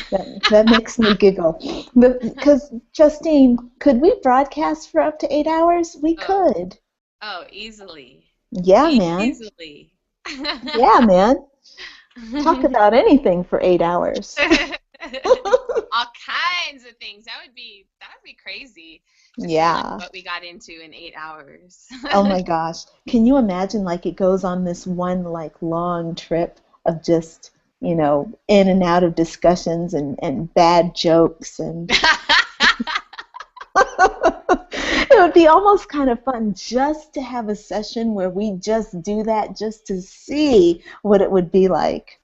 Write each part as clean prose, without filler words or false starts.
That makes me giggle. Because, Justine, could we broadcast for up to 8 hours? We Oh, could. oh, easily. Yeah, man. Easily. Yeah, man. Talk about anything for 8 hours. All kinds of things. That would be crazy to see like Yeah. what we got into in 8 hours. Oh my gosh. Can you imagine like it goes on this one like long trip of just, in and out of discussions and bad jokes and it would be almost kind of fun just to have a session where we just do that just to see what it would be like.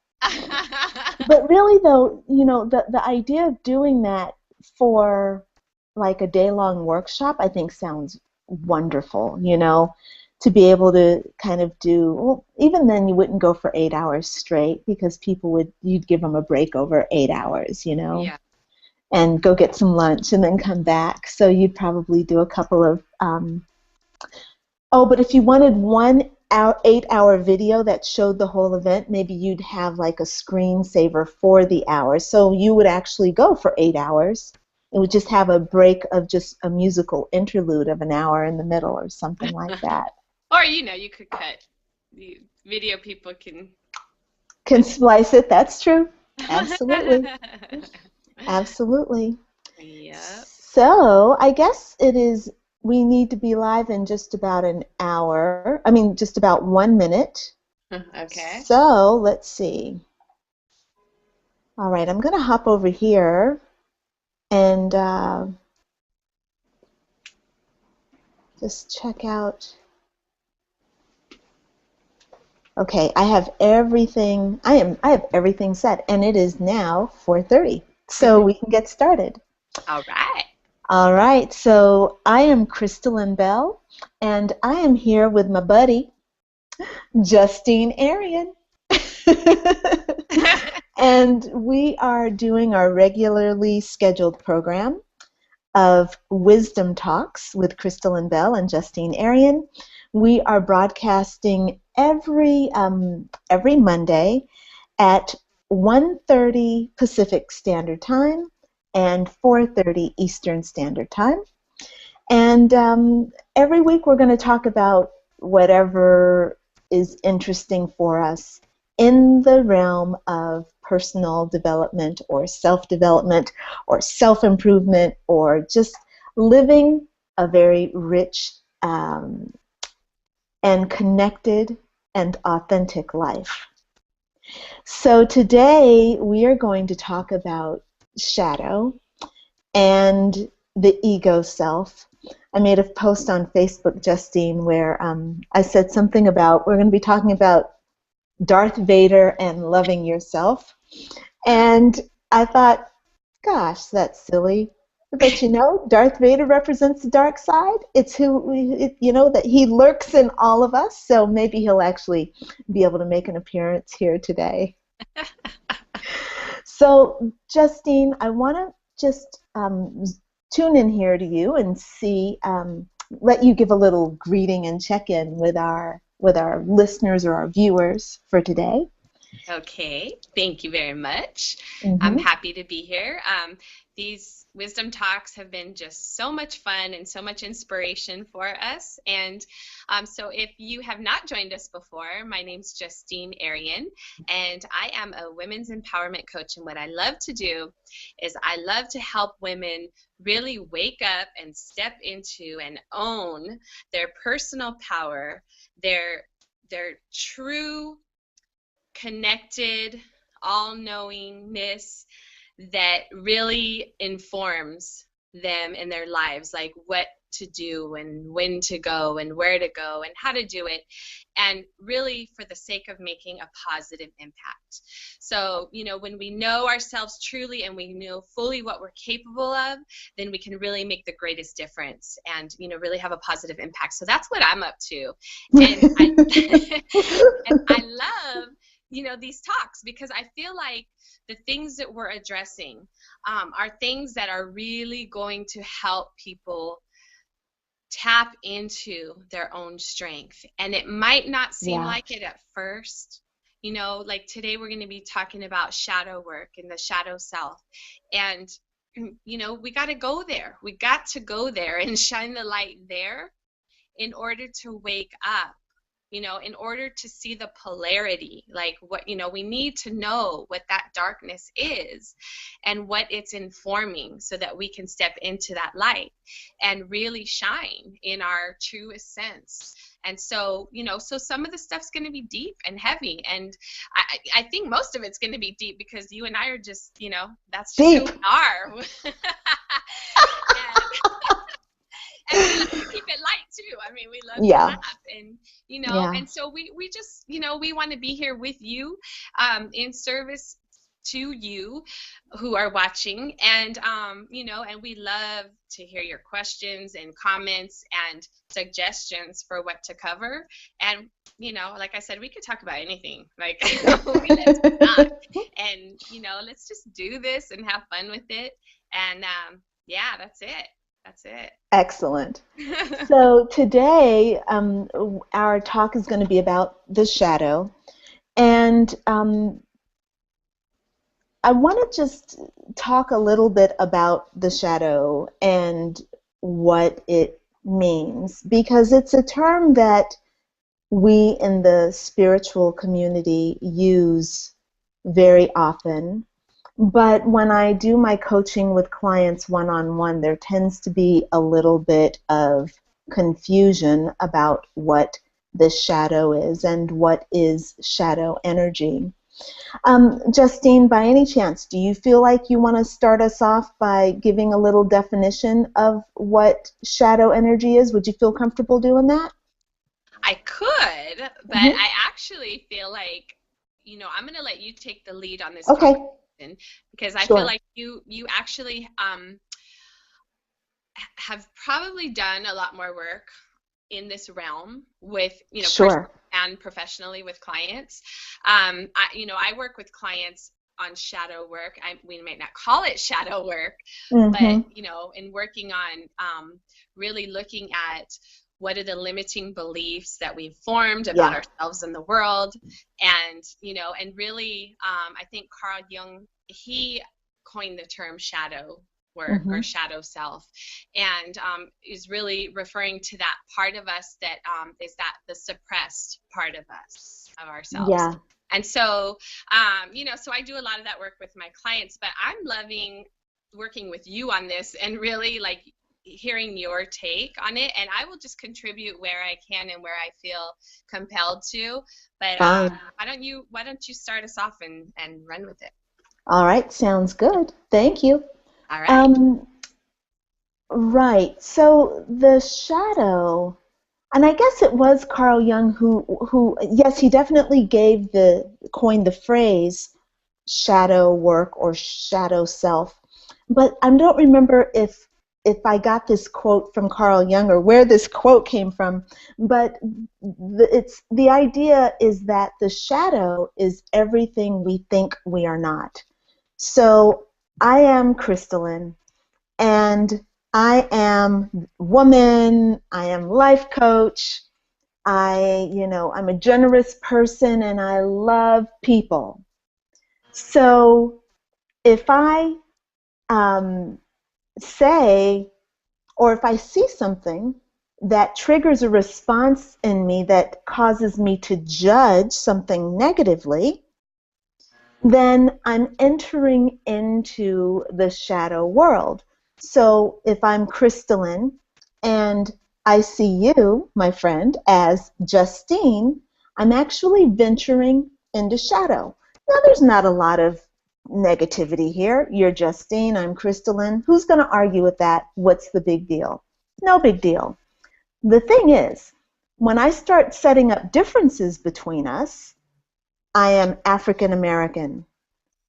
But really though, the idea of doing that for like a day-long workshop, I think sounds wonderful, to be able to kind of do, well, even then you wouldn't go for 8 hours straight because you'd give them a break over 8 hours, Yeah. and go get some lunch and then come back. So you'd probably do a couple of, but if you wanted 8-hour video that showed the whole event, maybe you'd have like a screensaver for the hours. So you would actually go for 8 hours. It would just have a break of just a musical interlude of an hour in the middle or something like that. Or you could cut. The video people can Can cut. splice it, that's true. Absolutely. Absolutely. Yep. So I guess we need to be live in just about an hour. I mean, just about 1 minute. Okay. So let's see. All right, I'm going to hop over here and just check out. Okay, I have everything. I have everything set, and it is now 4:30, so we can get started. All right. All right, so I am Crystalline Bell, and I am here with my buddy, Justine Arian. And we are doing our regularly scheduled program of Wisdom Talks with Crystalline Bell and Justine Arian. We are broadcasting every Monday at 1:30 Pacific Standard Time and 4:30 Eastern Standard Time. And every week we're going to talk about whatever is interesting for us in the realm of personal development or self-development or self-improvement or just living a very rich and connected and authentic life. So today we are going to talk about shadow and the ego self. I made a post on Facebook, Justine, where I said something about we're going to be talking about Darth Vader and loving yourself. And I thought, gosh, that's silly. But Darth Vader represents the dark side. It's that he lurks in all of us. So maybe he'll actually be able to make an appearance here today. So, Justine, I want to just tune in here to you and see, let you give a little greeting and check-in with our listeners or our viewers for today. Okay, thank you very much. I'm Mm-hmm. happy to be here. These wisdom talks have been just so much fun and so much inspiration for us. And so if you have not joined us before, my name's Justine Arian, and I am a women's empowerment coach. And what I love to do is I love to help women really wake up and step into and own their personal power, their true connected all-knowingness that really informs them in their lives, like what to do and when to go and where to go and how to do it, and really for the sake of making a positive impact. So, when we know ourselves truly and we know fully what we're capable of, then we can really make the greatest difference and, really have a positive impact. So that's what I'm up to. And and I love these talks because I feel like the things that we're addressing are things that are really going to help people tap into their own strength. And it might not seem Yeah. like it at first. like today we're going to be talking about shadow work and the shadow self. And, we got to go there. We got to go there and shine the light there in order to wake up, in order to see the polarity, like what, we need to know what that darkness is and what it's informing so that we can step into that light and really shine in our truest sense. And so, so some of the stuff's going to be deep and heavy. And I think most of it's going to be deep because you and I are just, that's just deep. who we are. And we love to keep it light too. I mean, we love to laugh, and and so we just we want to be here with you, in service to you who are watching, and and we love to hear your questions and comments and suggestions for what to cover. And like I said, we could talk about anything. Like let's not, and let's just do this and have fun with it. And yeah, that's it. That's it. Excellent. So today, our talk is going to be about the shadow. And I want to just talk a little bit about the shadow and what it means, because it's a term that we in the spiritual community use very often. But when I do my coaching with clients one-on-one, there tends to be a little bit of confusion about what the shadow is and what is shadow energy. Justine, by any chance, do you feel like you want to start us off by giving a little definition of what shadow energy is? Would you feel comfortable doing that? I could, but I actually feel like, I'm going to let you take the lead on this conversation, because I feel like you actually have probably done a lot more work in this realm with, personally and professionally with clients. I work with clients on shadow work. We might not call it shadow work, but, in working on really looking at what are the limiting beliefs that we've formed about ourselves and the world. And, and really, I think Carl Jung, he coined the term shadow work or shadow self, and is really referring to that part of us that is that the suppressed part of us, of ourselves. Yeah. And so, so I do a lot of that work with my clients, but I'm loving working with you on this and really like hearing your take on it. And I will just contribute where I can and where I feel compelled to. But why don't you start us off and run with it? All right, sounds good. Thank you. All right. Right. So the shadow, and I guess it was Carl Jung who yes, he definitely coined the phrase shadow work or shadow self. But I don't remember if I got this quote from Carl Jung or where this quote came from. But the idea is that the shadow is everything we think we are not. So I am crystalline, and I am woman, I am life coach, I'm a generous person, and I love people. So if I say, or if I see something that triggers a response in me that causes me to judge something negatively, then I'm entering into the shadow world. So if I'm crystalline and I see you, my friend, as Justine, I'm actually venturing into shadow. Now, there's not a lot of negativity here. You're Justine, I'm crystalline. Who's going to argue with that? What's the big deal? No big deal. The thing is, when I start setting up differences between us, I am African American.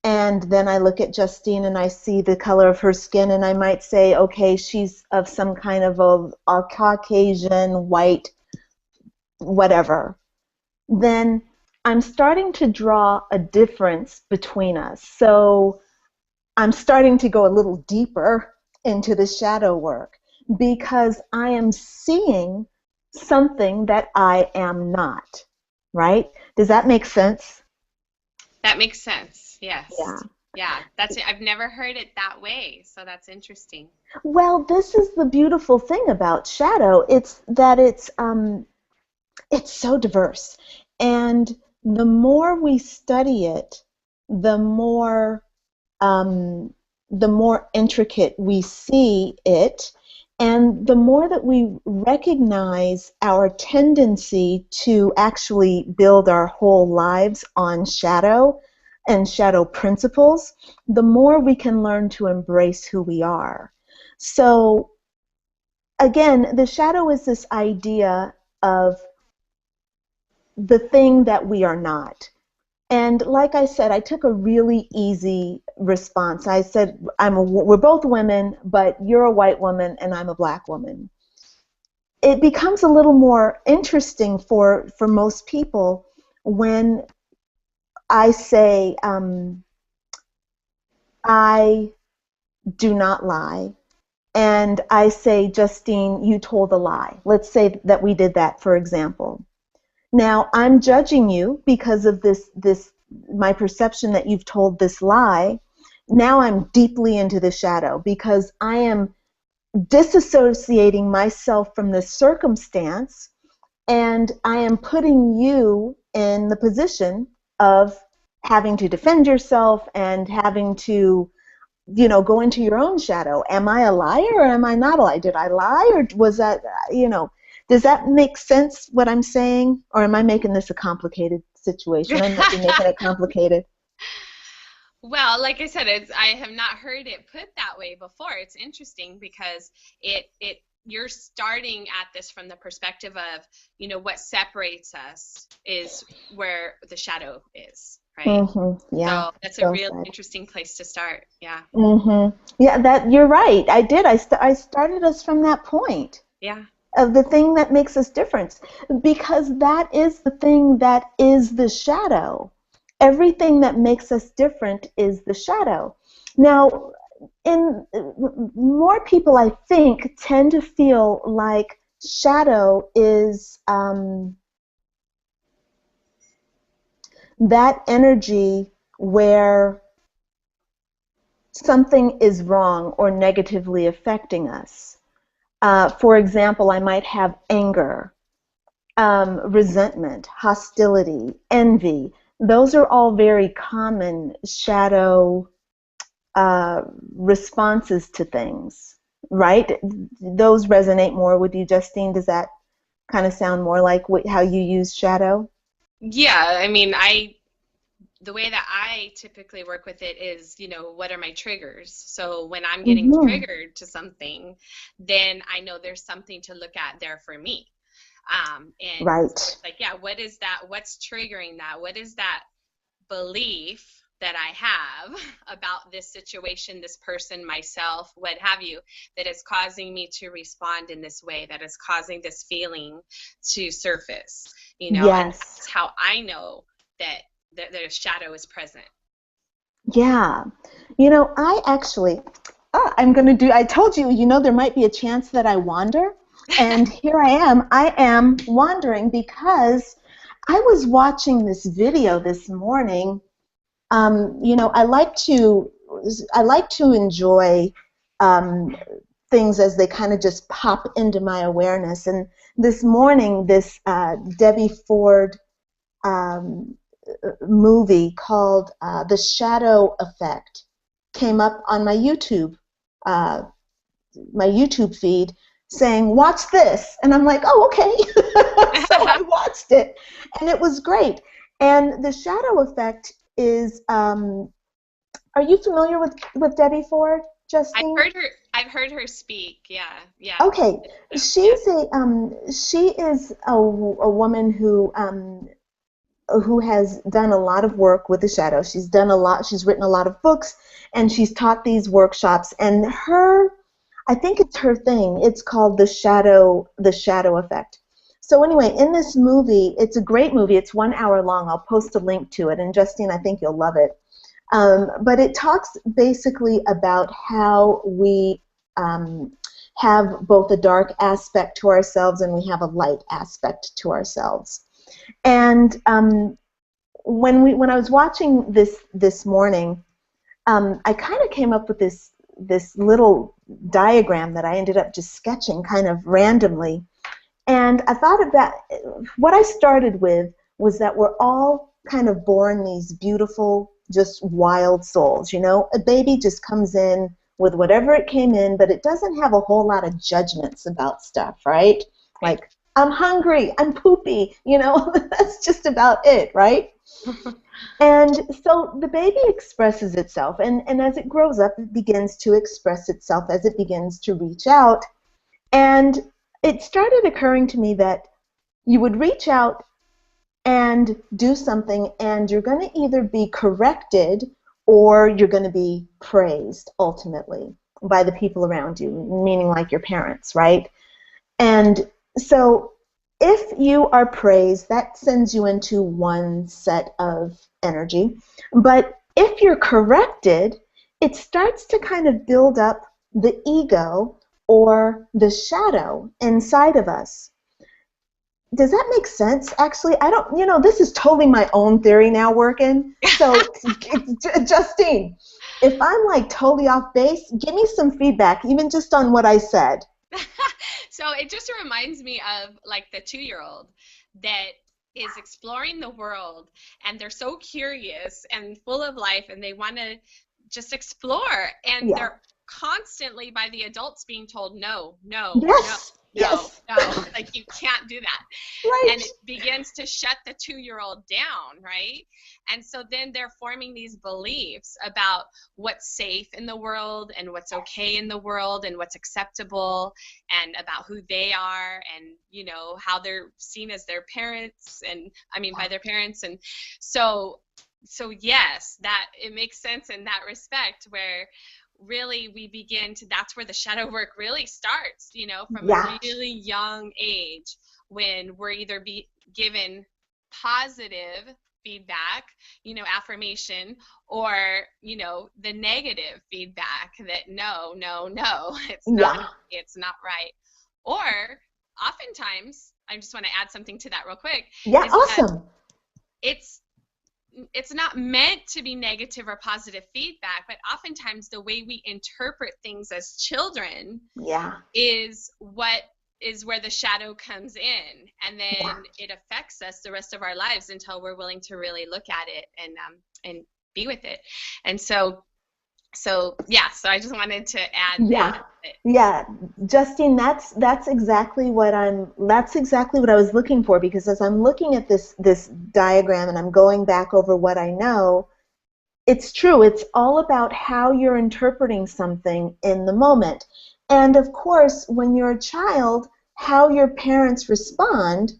And then I look at Justine and I see the color of her skin, and I might say, okay, she's of some kind of a Caucasian, white, whatever. Then I'm starting to draw a difference between us. So I'm starting to go a little deeper into the shadow work because I am seeing something that I am not, right? Does that make sense? That makes sense. Yeah. Yes. Yeah, that's it. I've never heard it that way, so that's interesting. Well, this is the beautiful thing about shadow. It's that it's so diverse. And the more we study it, the more um, the more intricate we see it, and the more that we recognize our tendency to actually build our whole lives on shadow and shadow principles, the more we can learn to embrace who we are. So again, the shadow is this idea of the thing that we are not. And like I said, I took a really easy response. I said, we're both women, but you're a white woman and I'm a black woman. It becomes a little more interesting for most people when I say, I do not lie. And I say, Justine, you told a lie. Let's say that we did that, for example. Now, I'm judging you because of this my perception that you've told this lie. Now I'm deeply into the shadow because I am disassociating myself from this circumstance, and I am putting you in the position of having to defend yourself and having to, go into your own shadow. Am I a liar or am I not a liar? Did I lie or was that, does that make sense what I'm saying? Or am I making this a complicated situation? I might be making it complicated. Well, like I said, I have not heard it put that way before. It's interesting because it you're starting at this from the perspective of, what separates us is where the shadow is, right? Mm-hmm. Yeah, So that's a well real said. interesting place to start. Yeah. Mm-hmm. Yeah, that you're right. I did. I started us from that point Yeah. of the thing that makes us different, because that is the thing that is the shadow. Everything that makes us different is the shadow. Now, in more people, I think, tend to feel like shadow is that energy where something is wrong or negatively affecting us. For example, I might have anger, resentment, hostility, envy. Those are all very common shadow uh, responses to things, right? Those resonate more with you, Justine. Does that kind of sound more like how you use shadow? Yeah, I mean, the way that I typically work with it is, what are my triggers? So when I'm getting Mm-hmm. triggered to something, then I know there's something to look at there for me. And so Right. it's like, yeah, what is that? What's triggering that? What is that belief that I have about this situation, this person, myself, what have you, that is causing me to respond in this way, that is causing this feeling to surface, and Yes. that's how I know that the shadow is present. Yeah. I actually, I'm going to do, I told you, there might be a chance that I wander. And here I am. I am wandering because I was watching this video this morning. I like to enjoy um, things as they kind of just pop into my awareness. And this morning, this Debbie Ford um, movie called The Shadow Effect came up on uh, my YouTube feed saying, watch this. And I'm like, oh, okay. So I watched it, and it was great. And the shadow effect is, are you familiar with Debbie Ford, I've Justine? heard her I've heard her speak. Yeah. Yeah. Okay, Yeah. she is a woman who has done a lot of work with the shadow. She's written a lot of books, and she's taught these workshops. And I think it's her thing. It's called the shadow effect. So anyway, in this movie, it's a great movie. It's 1 hour long. I'll post a link to it. And Justine, I think you'll love it. But it talks basically about how we um, have both a dark aspect to ourselves and we have a light aspect to ourselves. And when I was watching this morning, I kind of came up with this little diagram that I ended up just sketching kind of randomly. And I thought of that, what I started with was that we're all kind of born these beautiful, just wild souls. You know, a baby just comes in with whatever it came in, but it doesn't have a whole lot of judgments about stuff, right? Right. Like, I'm hungry, I'm poopy, you know, that's just about it, right? And so the baby expresses itself, and as it grows up, it begins to express itself as it begins to reach out. And it started occurring to me that you would reach out and do something, and you're going to either be corrected or you're going to be praised ultimately by the people around you, meaning like your parents, right? And so if you are praised, that sends you into one set of energy. But if you're corrected, it starts to kind of build up the ego or the shadow inside of us. Does that make sense? Actually, I don't, you know, this is totally my own theory now working. So, Justine, if I'm like totally off base, give me some feedback, even just on what I said. So it just reminds me of like the 2-year-old that is exploring the world, and they're so curious and full of life, and they want to just explore, and Yeah. they're constantly by the adults being told no, no, no, Yes. no, Yes. no, like you can't do that. Right. And it begins to shut the 2-year-old down, right? And so then they're forming these beliefs about what's safe in the world and what's okay in the world and what's acceptable, and about who they are, and you know how they're seen as their parents, and I mean by their parents. And so yes, that it makes sense in that respect, where really we begin to, that's where the shadow work really starts, you know, from a Yeah. really young age, when we're either be given positive feedback, you know, affirmation, or you know the negative feedback that no, no, no, Yeah. it's not right. Or oftentimes, I just want to add something to that real quick, Yeah. is that Awesome. it's it's not meant to be negative or positive feedback, but oftentimes the way we interpret things as children Yeah. is where the shadow comes in, and Yeah. then it affects us the rest of our lives until we're willing to really look at it and be with it. And so yeah, so I just wanted to add Yeah. that. Yeah. Justine, that's exactly what that's exactly what I was looking for, because as I'm looking at this diagram and I'm going back over what I know, it's true. It's all about how you're interpreting something in the moment. And of course, when you're a child, how your parents respond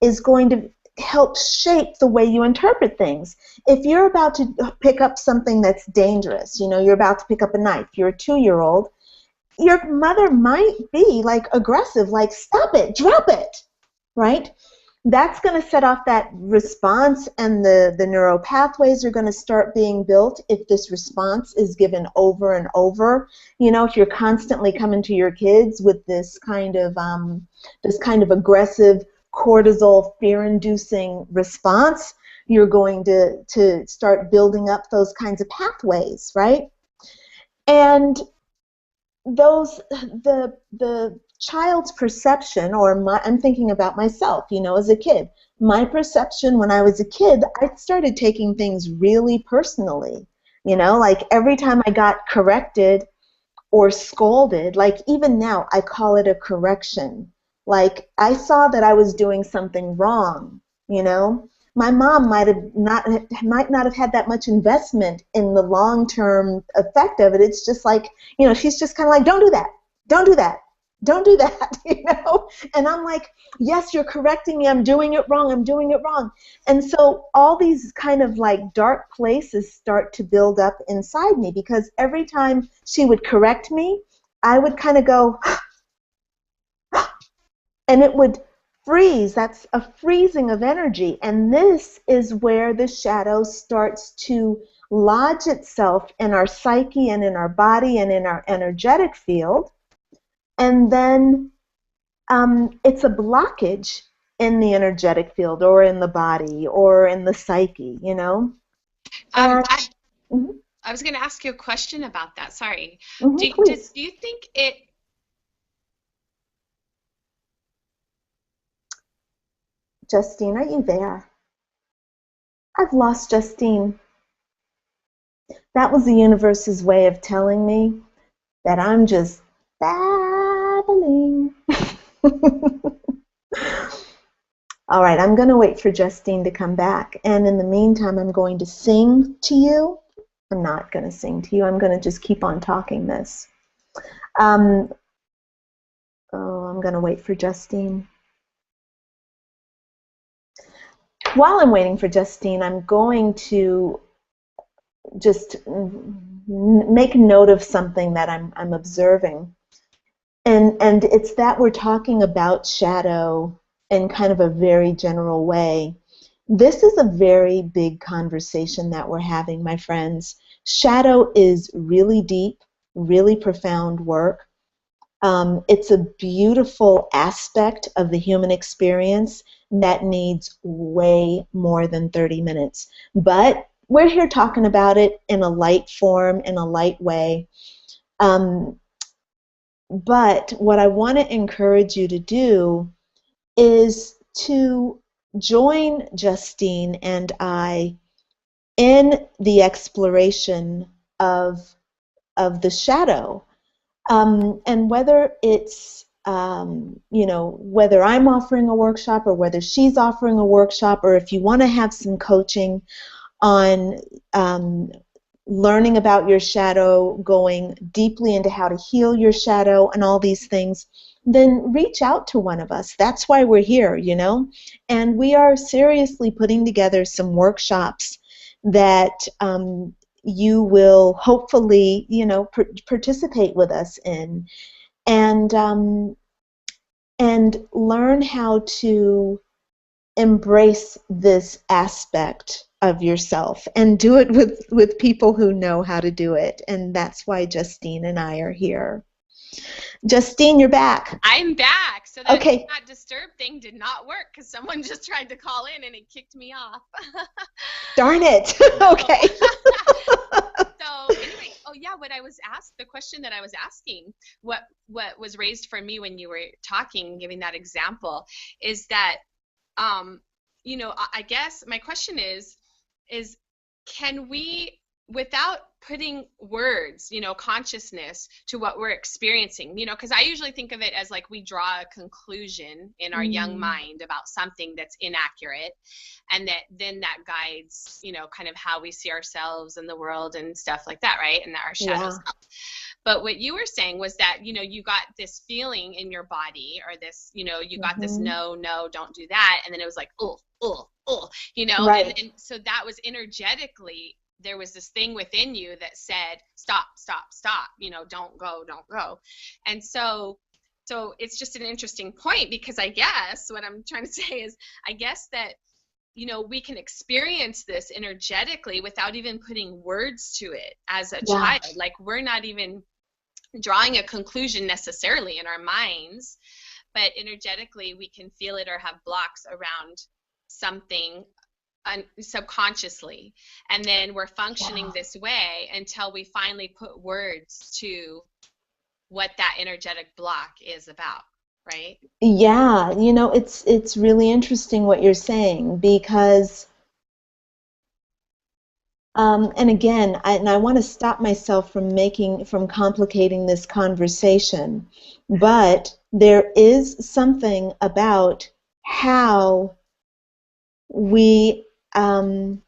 is going to help shape the way you interpret things. If you're about to pick up something that's dangerous, you know, you're about to pick up a knife, you're a 2-year-old, your mother might be like aggressive, like, stop it, drop it, right? That's going to set off that response, and the neural pathways are going to start being built if this response is given over and over. You know, if you're constantly coming to your kids with this kind of aggressive cortisol fear-inducing response, you're going to start building up those kinds of pathways, right? And those the child's perception, or I'm thinking about myself, you know, as a kid. My perception when I was a kid, I started taking things really personally. You know, like every time I got corrected or scolded, like even now I call it a correction. Like I saw that I was doing something wrong, you know. My mom might not have had that much investment in the long-term effect of it. It's just like, you know, she's just kind of like, don't do that. Don't do that. Don't do that, you know? And I'm like, yes, you're correcting me. I'm doing it wrong. I'm doing it wrong. And so all these kind of like dark places start to build up inside me, because every time she would correct me, I would kind of go, and it would freeze. That's a freezing of energy. And this is where the shadow starts to lodge itself in our psyche and in our body and in our energetic field. And then it's a blockage in the energetic field or in the body or in the psyche, you know? Um, And I, mhm, I was going to ask you a question about that. Sorry. mhm, Do please. you think it, Justine, are you there? I've lost Justine. That was the universe's way of telling me that I'm just babbling. All right, I'm going to wait for Justine to come back. And in the meantime, I'm going to sing to you. I'm not going to sing to you. I'm going to just keep on talking this. Um, I'm going to wait for Justine. While I'm waiting for Justine, I'm going to just make note of something that I'm observing. And it's that we're talking about shadow in kind of a very general way. This is a very big conversation that we're having, my friends. Shadow is really deep, really profound work. It's a beautiful aspect of the human experience that needs way more than 30 minutes. But we're here talking about it in a light form, in a light way. Um, but what I want to encourage you to do is to join Justine and I in the exploration of the shadow. And whether it's, whether I'm offering a workshop or whether she's offering a workshop, or if you want to have some coaching on learning about your shadow, going deeply into how to heal your shadow and all these things, then reach out to one of us. That's why we're here, you know? And we are seriously putting together some workshops that you will hopefully, participate with us in, and and learn how to embrace this aspect of yourself and do it with people who know how to do it. And that's why Justine and I are here. Justine, you're back. I'm back. So Okay. that disturb thing did not work because someone just tried to call in and it kicked me off. Darn it. Okay. So anyway, oh yeah, what I was asked, the question that I was asking, what was raised for me when you were talking, giving that example, is that I guess my question is can we, without putting words, consciousness to what we're experiencing, because I usually think of it as like we draw a conclusion in our young mind about something that's inaccurate, and that guides, kind of how we see ourselves and the world and stuff like that, right? And that our shadows help. But what you were saying was that, you got this feeling in your body, or this, you got this no, don't do that. And then it was like, oh, Right. and so that was energetically, there was this thing within you that said, stop, don't go. And so it's just an interesting point, because I guess what I'm trying to say is, I guess that, we can experience this energetically without even putting words to it as a child. Like, we're not even drawing a conclusion necessarily in our minds, but energetically we can feel it or have blocks around something subconsciously, and then we're functioning this way until we finally put words to what that energetic block is about, right? Yeah, it's really interesting what you're saying, because and again, I want to stop myself from complicating this conversation, but there is something about how we um,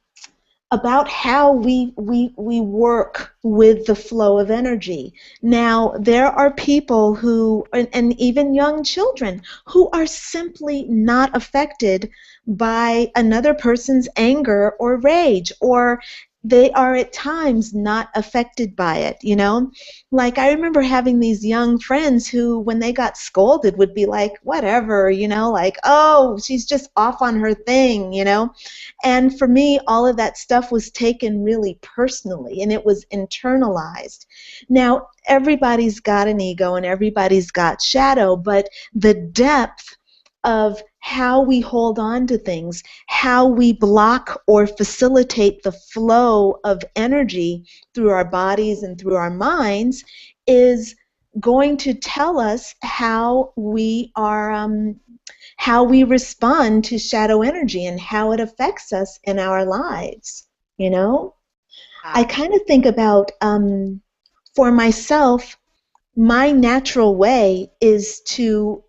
we work with the flow of energy. Now, there are people who, and even young children, who are simply not affected by another person's anger or rage, or they are at times not affected by it, you know? Like, I remember having these young friends who, when they got scolded, would be like, whatever, like, oh, she's just off on her thing, And for me, all of that stuff was taken really personally, and it was internalized. Now, everybody's got an ego and everybody's got shadow, but the depth of how we hold on to things, how we block or facilitate the flow of energy through our bodies and through our minds, is going to tell us how we respond to shadow energy and how it affects us in our lives. You know, I kind of think about, for myself, my natural way is to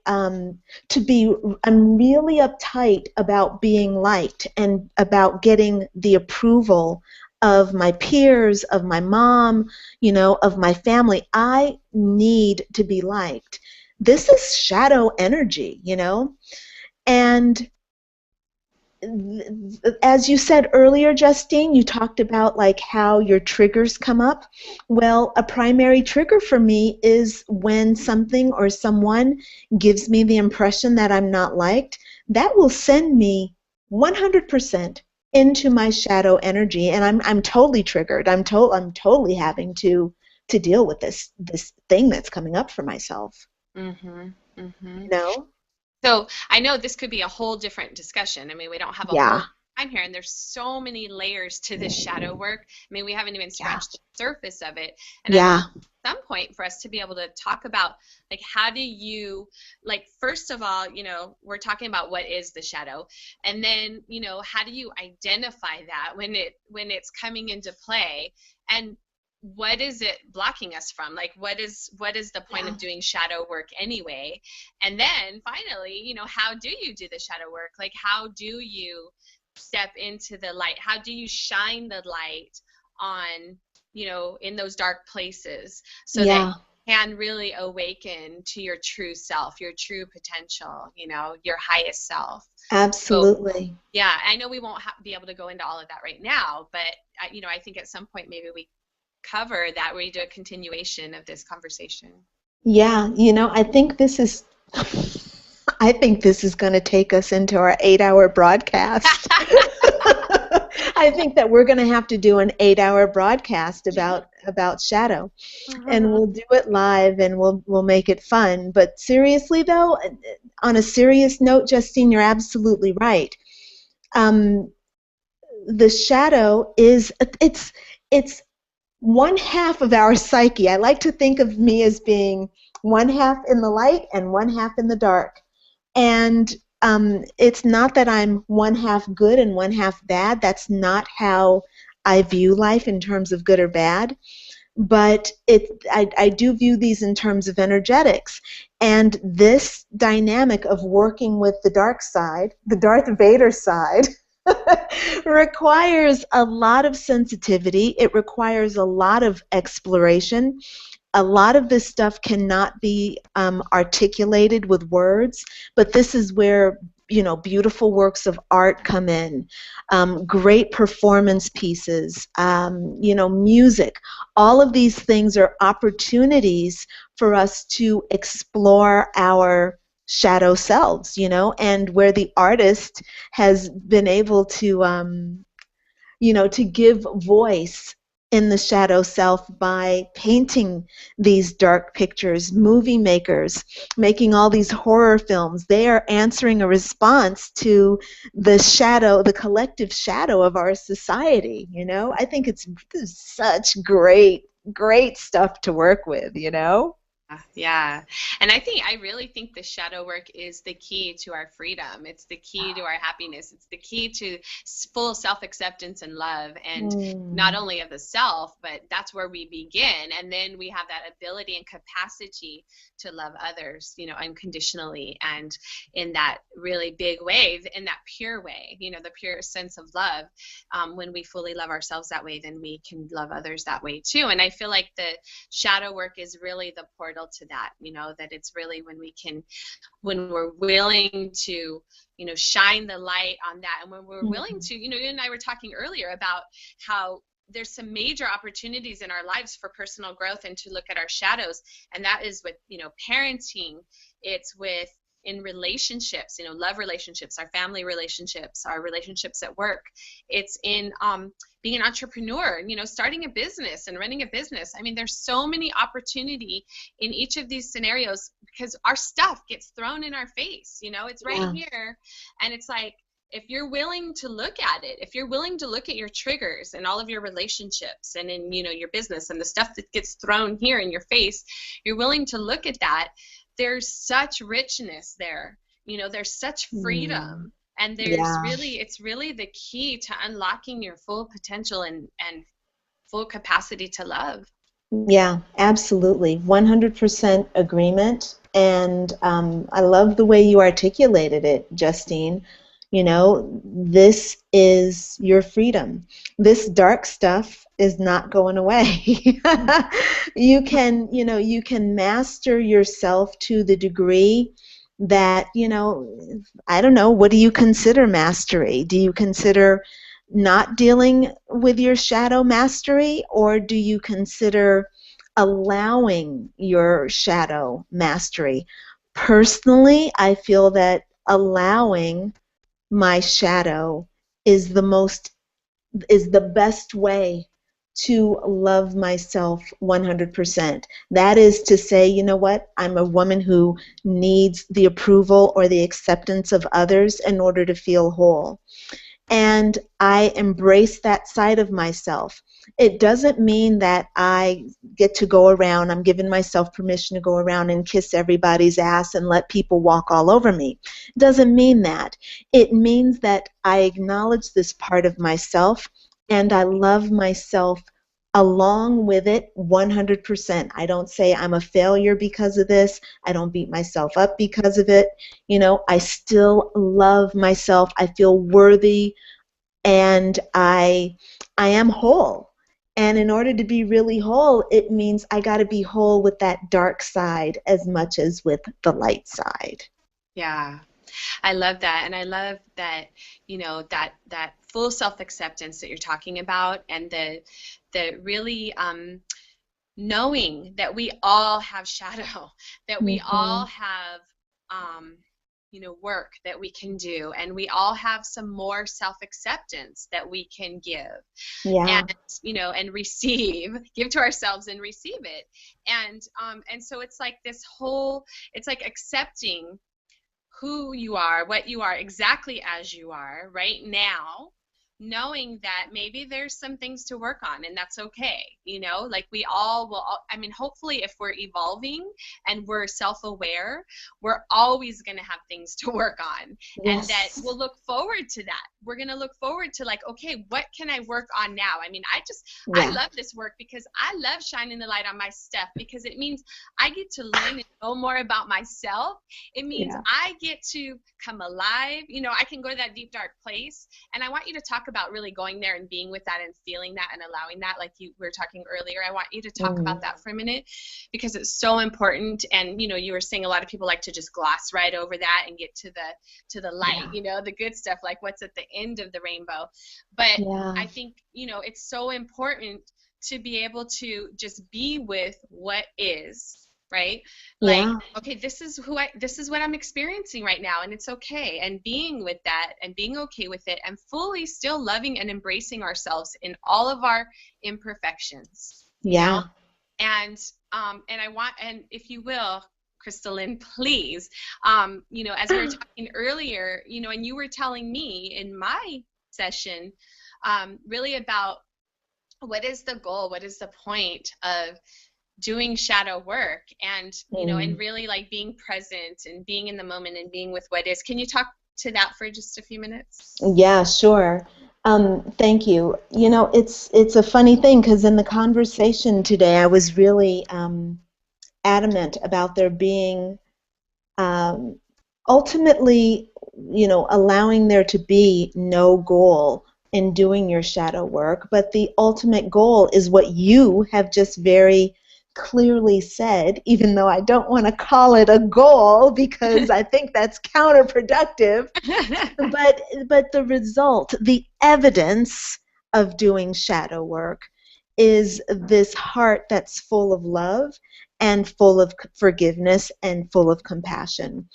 be, I'm really uptight about being liked and about getting the approval of my peers, of my mom, of my family. I need to be liked. This is shadow energy, and as you said earlier, Justine, you talked about like how your triggers come up. Well, a primary trigger for me is when something or someone gives me the impression that I'm not liked. That will send me 100% into my shadow energy, and I'm totally triggered. I'm totally having to deal with this thing that's coming up for myself. Mm-hmm. Mm-hmm. You know? So I know this could be a whole different discussion. I mean, we don't have a Yeah. whole time here, and there's so many layers to this shadow work. I mean, we haven't even Yeah. scratched the surface of it. And I would Yeah. at some point for us to be able to talk about, like, how do you, like, first of all, we're talking about what is the shadow, and then, how do you identify that when it's coming into play, and what is it blocking us from? Like, what is the point of doing shadow work anyway? And then finally, how do you do the shadow work? Like, how do you step into the light? How do you shine the light on, in those dark places, so that Yeah. you can really awaken to your true self, your true potential, your highest self? So, Absolutely. yeah, I know we won't be able to go into all of that right now, but I think at some point maybe we cover that, where you do a continuation of this conversation. Yeah, I think this is going to take us into our 8-hour broadcast. I think that we're going to have to do an 8-hour broadcast about shadow, and we'll do it live, and we'll make it fun. But seriously, though, on a serious note, Justine, you're absolutely right. The shadow it's one half of our psyche. I like to think of me as being one half in the light and one half in the dark. And it's not that I'm one half good and one half bad. That's not how I view life in terms of good or bad. But I do view these in terms of energetics. And this dynamic of working with the dark side, the Darth Vader side, requires a lot of sensitivity. It requires a lot of exploration. A lot of this stuff cannot be articulated with words, but this is where beautiful works of art come in, great performance pieces, music. All of these things are opportunities for us to explore our shadow selves, and where the artist has been able to give voice in the shadow self by painting these dark pictures. Movie makers making all these horror films, they are answering a response to the collective shadow of our society. I think it's such great stuff to work with. Yeah. And I really think the shadow work is the key to our freedom. It's the key to our happiness. It's the key to full self-acceptance and love, and not only of the self, but that's where we begin. And then we have that ability and capacity to love others, unconditionally, and in that really big way, in that pure way, the pure sense of love. When we fully love ourselves that way, then we can love others that way too. And I feel like the shadow work is really the portal to that, that it's really when we're willing to, shine the light on that. And when we're willing to, you and I were talking earlier about how there's some major opportunities in our lives for personal growth and to look at our shadows. And that is with, parenting. It's with, in relationships, love relationships, our family relationships, our relationships at work. It's in being an entrepreneur, starting a business and running a business. I mean, there's so many opportunity in each of these scenarios because our stuff gets thrown in our face. It's right here. And it's like, if you're willing to look at it, if you're willing to look at your triggers and all of your relationships and in, your business and the stuff that gets thrown here in your face, you're willing to look at that, there's such richness there. There's such freedom. And it's really the key to unlocking your full potential and full capacity to love. Yeah, absolutely. 100% agreement. And I love the way you articulated it, Justine. This is your freedom. This dark stuff is not going away. You can master yourself to the degree that, I don't know, what do you consider mastery? Do you consider not dealing with your shadow mastery, or do you consider allowing your shadow mastery? Personally, I feel that allowing my shadow is the best way to love myself 100%. That is to say, you know what? I'm a woman who needs the approval or the acceptance of others in order to feel whole. And I embrace that side of myself. It doesn't mean that I get to go around, I'm giving myself permission to go around and kiss everybody's ass and let people walk all over me. It doesn't mean that. It means that I acknowledge this part of myself and I love myself along with it 100%. I don't say I'm a failure because of this. I don't beat myself up because of it. I still love myself. I feel worthy, and I am whole. And in order to be really whole, it means I got to be whole with that dark side as much as with the light side. Yeah. I love that. And I love that, that full self-acceptance that you're talking about, and the really knowing that we all have shadow, that we all have work that we can do, and we all have some more self-acceptance that we can give. And and give to ourselves and receive it. And so it's like this whole, it's like accepting who you are, what you are, exactly as you are right now, knowing that maybe there's some things to work on, and that's okay. Like we all will, hopefully if we're evolving and we're self-aware, we're always going to have things to work on. Yes. And that we'll look forward to that. We're going to look forward to like, okay, what can I work on now? I love this work because I love shining the light on my stuff, because it means I get to learn and know more about myself. It means I get to come alive. I can go to that deep, dark place. And I want you to talk about really going there and being with that and feeling that and allowing that, like you were talking earlier. I want you to talk about that for a minute, because it's so important. And you were saying a lot of people like to just gloss right over that and get to the light, the good stuff, like what's at the end of the rainbow. But I think it's so important to be able to just be with what is. Right? Like, okay, this is what I'm experiencing right now, and it's okay. And being with that and being okay with it, and fully still loving and embracing ourselves in all of our imperfections. And I want, and if you will, Lynn, please, as we were talking earlier, and you were telling me in my session, really about what is the goal, what is the point of doing shadow work, and and really like being present and being in the moment and being with what is. Can you talk to that for just a few minutes? Yeah, sure. Thank you. It's a funny thing, because in the conversation today, I was really adamant about there being ultimately, allowing there to be no goal in doing your shadow work, but the ultimate goal is what you have just very clearly said, even though I don't want to call it a goal because I think that's counterproductive. But the result, the evidence of doing shadow work is this heart that's full of love and full of forgiveness and full of compassion.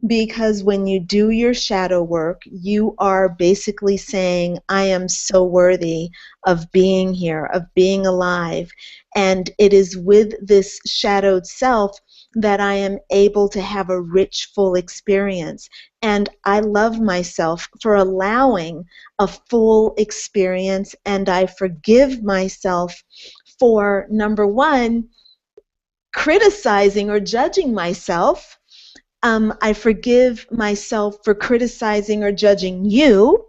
Because when you do your shadow work, you are basically saying, I am so worthy of being here, of being alive. And it is with this shadowed self that I am able to have a rich, full experience. And I love myself for allowing a full experience, and I forgive myself for, number one, criticizing or judging myself. I forgive myself for criticizing or judging you,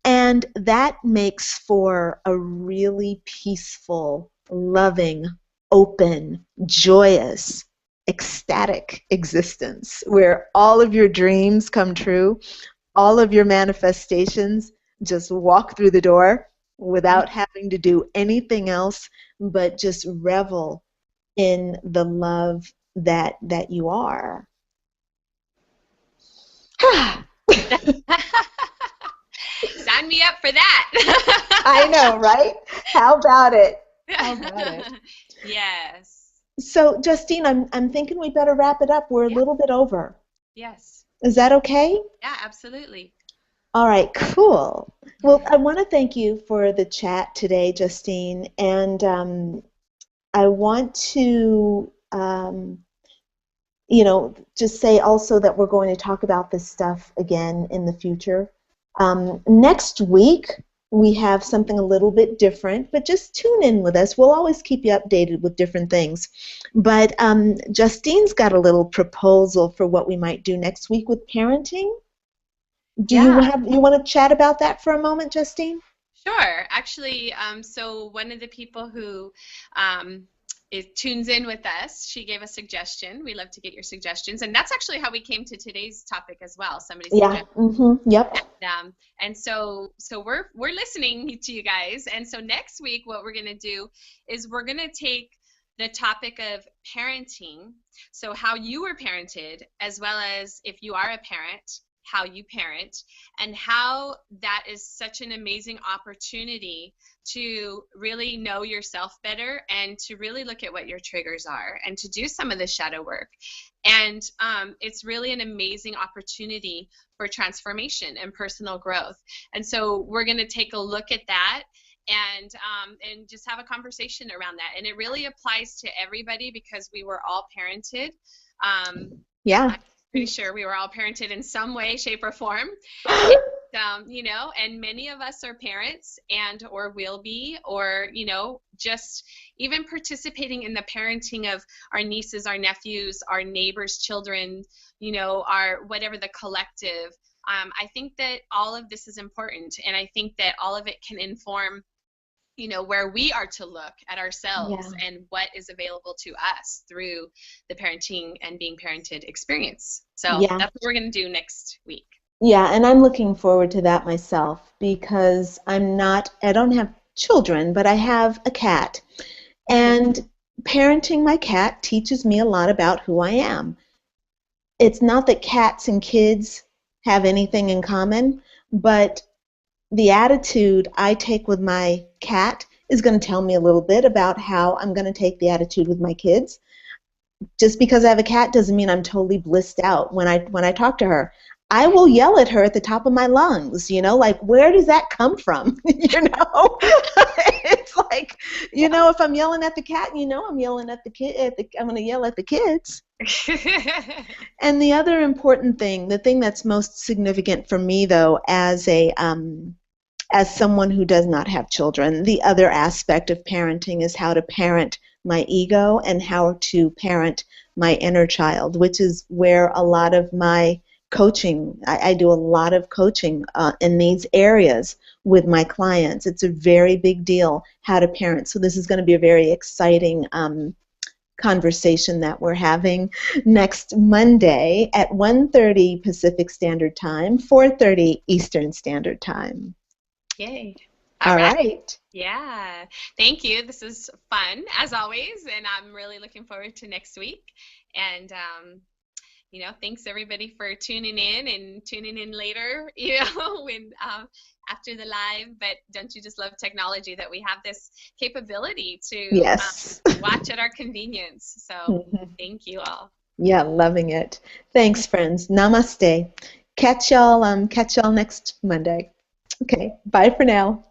and that makes for a really peaceful, loving, open, joyous, ecstatic existence where all of your dreams come true, all of your manifestations just walk through the door without having to do anything else but just revel in the love that you are. Sign me up for that. I know, right? How about it? How about it? Yes. So, Justine, I'm thinking we better wrap it up. We're a Yeah. little bit over. Yes. Is that okay? Yeah, absolutely. All right, cool. Well, I want to thank you for the chat today, Justine, and I want to just say also that we're going to talk about this stuff again in the future. Next week, we have something a little bit different, but just tune in with us. We'll always keep you updated with different things. But Justine's got a little proposal for what we might do next week with parenting. You want to chat about that for a moment, Justine? Sure. Actually, so one of the people who tunes in with us, she gave a suggestion. We love to get your suggestions, and that's actually how we came to today's topic as well. Somebody suggested. Yep. And so we're listening to you guys. And so next week, what we're going to do is we're going to take the topic of parenting, so how you were parented, as well as if you are a parent, how you parent, and how that is such an amazing opportunity to really know yourself better and to really look at what your triggers are and to do some of the shadow work. And it's really an amazing opportunity for transformation and personal growth. And so we're going to take a look at that and just have a conversation around that. And it really applies to everybody because we were all parented. Yeah. Pretty sure we were all parented in some way, shape, or form. And many of us are parents or will be, or, just even participating in the parenting of our nieces, our nephews, our neighbors' children, our whatever the collective. I think that all of this is important, and I think that all of it can inform where we are to look at ourselves and what is available to us through the parenting and being parented experience. So that's what we're going to do next week. Yeah, and I'm looking forward to that myself because I don't have children, but I have a cat. And parenting my cat teaches me a lot about who I am. It's not that cats and kids have anything in common, but the attitude I take with my cat is going to tell me a little bit about how I'm going to take the attitude with my kids. Just because I have a cat doesn't mean I'm totally blissed out when I talk to her. I will yell at her at the top of my lungs, like, where does that come from? It's like, if I'm yelling at the cat, I'm yelling at the kid. I'm going to yell at the kids. And the other important thing, the thing that's most significant for me, though, as someone who does not have children, the other aspect of parenting is how to parent my ego and how to parent my inner child, which is where a lot of my coaching, I do a lot of coaching in these areas with my clients. It's a very big deal how to parent. So this is going to be a very exciting conversation that we're having next Monday at 1:30 Pacific Standard Time, 4:30 Eastern Standard Time. Yay. All right. Yeah. Thank you. This is fun, as always, and I'm really looking forward to next week. And, thanks everybody for tuning in later, when after the live. But don't you just love technology that we have this capability to watch at our convenience? So thank you all. Yeah, loving it. Thanks, friends. Namaste. Catch y'all next Monday. Okay, bye for now.